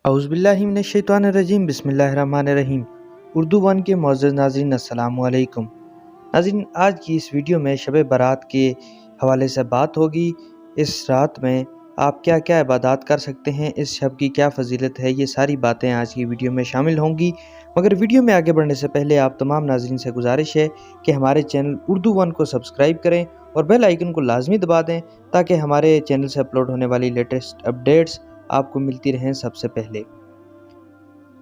اعوذ باللہ من الشیطان الرجیم، بسم اللہ الرحمن الرحیم۔ اردو ون کے معزز ناظرین، السلام علیکم۔ ناظرین، آج کی اس ویڈیو میں شب برات کے حوالے سے بات ہوگی۔ اس رات میں آپ کیا کیا عبادات کر سکتے ہیں، اس شب کی کیا فضیلت ہے، یہ ساری باتیں آج کی ویڈیو میں شامل ہوں گی۔ مگر ویڈیو میں آگے بڑھنے سے پہلے آپ تمام ناظرین سے گزارش ہے کہ ہمارے چینل اردو ون کو سبسکرائب کریں اور بیل آئیکن کو لازمی دبا دیں تاکہ ہمارے چینل سے اپلوڈ ہونے والی لیٹسٹ اپڈیٹس آپ کو ملتی رہیں سب سے پہلے۔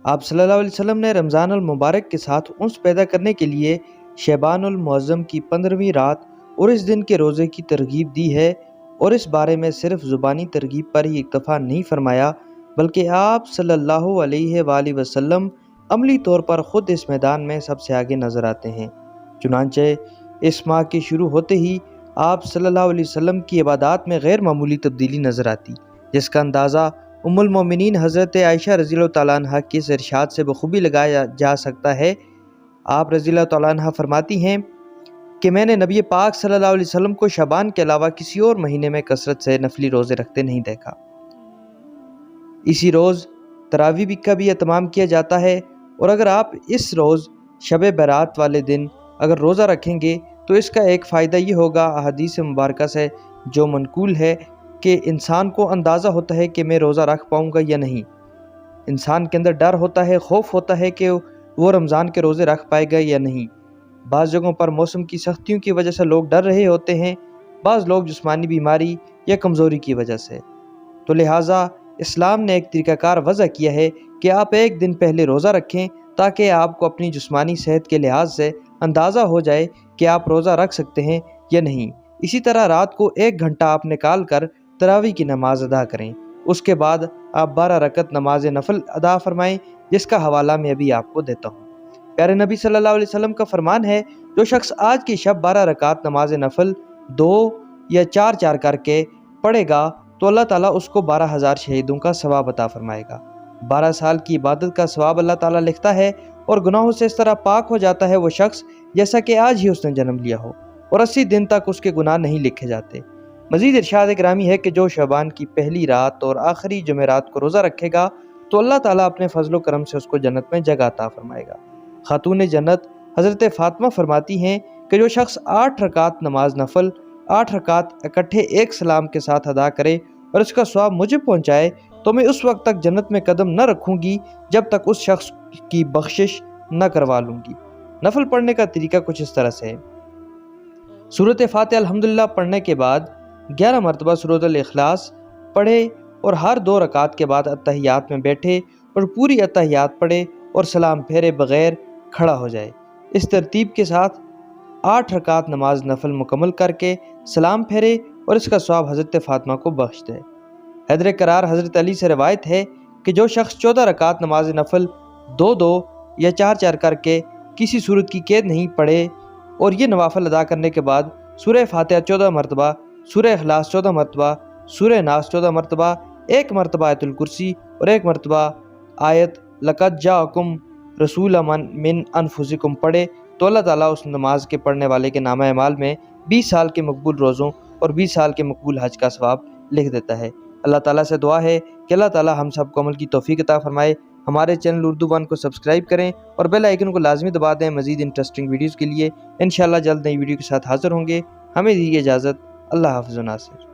آپ صلی اللہ علیہ وسلم نے رمضان المبارک کے ساتھ انس پیدا کرنے کے لیے شعبان المعظم کی 15ویں رات اور اس دن کے روزے کی ترغیب دی ہے، اور اس بارے میں صرف زبانی ترغیب پر ہی اکتفا نہیں فرمایا بلکہ آپ صلی اللہ علیہ وآلہ وسلم عملی طور پر خود اس میدان میں سب سے آگے نظر آتے ہیں۔ چنانچہ اس ماہ کے شروع ہوتے ہی آپ صلی اللہ علیہ وسلم کی عبادات میں غیر معمولی تبدیلی نظر آتی، جس کا اندازہ ام المومنین حضرت عائشہ رضی اللہ تعالیٰ عنہ کے اس ارشاد سے بخوبی لگایا جا سکتا ہے۔ آپ رضی اللہ تعالیٰ عنہ فرماتی ہیں کہ میں نے نبی پاک صلی اللہ علیہ وسلم کو شعبان کے علاوہ کسی اور مہینے میں کثرت سے نفلی روزے رکھتے نہیں دیکھا۔ اسی روز تراویح کا بھی اہتمام کیا جاتا ہے، اور اگر آپ اس روز شب برات والے دن اگر روزہ رکھیں گے تو اس کا ایک فائدہ یہ ہوگا، احادیث مبارکہ سے جو منقول ہے، کہ انسان کو اندازہ ہوتا ہے کہ میں روزہ رکھ پاؤں گا یا نہیں۔ انسان کے اندر ڈر ہوتا ہے، خوف ہوتا ہے کہ وہ رمضان کے روزے رکھ پائے گا یا نہیں۔ بعض جگہوں پر موسم کی سختیوں کی وجہ سے لوگ ڈر رہے ہوتے ہیں، بعض لوگ جسمانی بیماری یا کمزوری کی وجہ سے۔ تو لہٰذا اسلام نے ایک طریقہ کار وضع کیا ہے کہ آپ ایک دن پہلے روزہ رکھیں تاکہ آپ کو اپنی جسمانی صحت کے لحاظ سے اندازہ ہو جائے کہ آپ روزہ رکھ سکتے ہیں یا نہیں۔ اسی طرح رات کو 1 گھنٹہ آپ نکال کر تراویح کی نماز ادا کریں، اس کے بعد آپ 12 رکعت نماز نفل ادا فرمائیں، جس کا حوالہ میں ابھی آپ کو دیتا ہوں۔ پیارے نبی صلی اللہ علیہ وسلم کا فرمان ہے، جو شخص آج کی شب 12 رکعت نماز نفل 2 یا 4 کر کے پڑھے گا تو اللہ تعالیٰ اس کو 12,000 شہیدوں کا ثواب عطا فرمائے گا۔ 12 سال کی عبادت کا ثواب اللہ تعالیٰ لکھتا ہے، اور گناہوں سے اس طرح پاک ہو جاتا ہے وہ شخص جیسا کہ آج ہی اس نے جنم لیا ہو، اور 80 دن تک اس کے گناہ نہیں لکھے جاتے۔ مزید ارشاد گرامی ہے کہ جو شعبان کی پہلی رات اور آخری جمعرات کو روزہ رکھے گا تو اللہ تعالیٰ اپنے فضل و کرم سے اس کو جنت میں جگہ عطا فرمائے گا۔ خاتون جنت حضرت فاطمہ فرماتی ہیں کہ جو شخص 8 رکعت نماز نفل 8 رکعت اکٹھے ایک سلام کے ساتھ ادا کرے اور اس کا ثواب مجھے پہنچائے تو میں اس وقت تک جنت میں قدم نہ رکھوں گی جب تک اس شخص کی بخشش نہ کروا لوں گی۔ نفل پڑھنے کا طریقہ کچھ اس طرح سے ہے۔ سورۃ فاتحہ الحمدللہ پڑھنے کے بعد 11 مرتبہ سورۃ الاخلاص پڑھے، اور ہر 2 رکعت کے بعد اتحیات میں بیٹھے اور پوری اتحیات پڑھے اور سلام پھیرے بغیر کھڑا ہو جائے۔ اس ترتیب کے ساتھ 8 رکعت نماز نفل مکمل کر کے سلام پھیرے اور اس کا ثواب حضرت فاطمہ کو بخش دے۔ حیدر قرار حضرت علی سے روایت ہے کہ جو شخص 14 رکعت نماز نفل 2 یا 4 کر کے کسی صورت کی قید نہیں پڑھے، اور یہ نوافل ادا کرنے کے بعد سورہ فاتحہ 14 مرتبہ، سورہ اخلاص 14 مرتبہ، سورہ ناس 14 مرتبہ، 1 مرتبہ آیت الکرسی اور 1 مرتبہ آیت لقد جاءکم رسول من انفسکم پڑھے تو اللہ تعالیٰ اس نماز کے پڑھنے والے کے نامہ اعمال میں 20 سال کے مقبول روزوں اور 20 سال کے مقبول حج کا ثواب لکھ دیتا ہے۔ اللہ تعالیٰ سے دعا ہے کہ اللہ تعالیٰ ہم سب کو عمل کی توفیق عطا فرمائے۔ ہمارے چینل اردو ون کو سبسکرائب کریں اور بیل آئیکن کو لازمی دبا دیں مزید انٹرسٹنگ ویڈیوز کے لیے۔ انشاءاللہ جلد نئی ویڈیو کے ساتھ حاضر ہوں گے۔ ہمیں دیجیے اجازت۔ اللہ حافظ و ناصر۔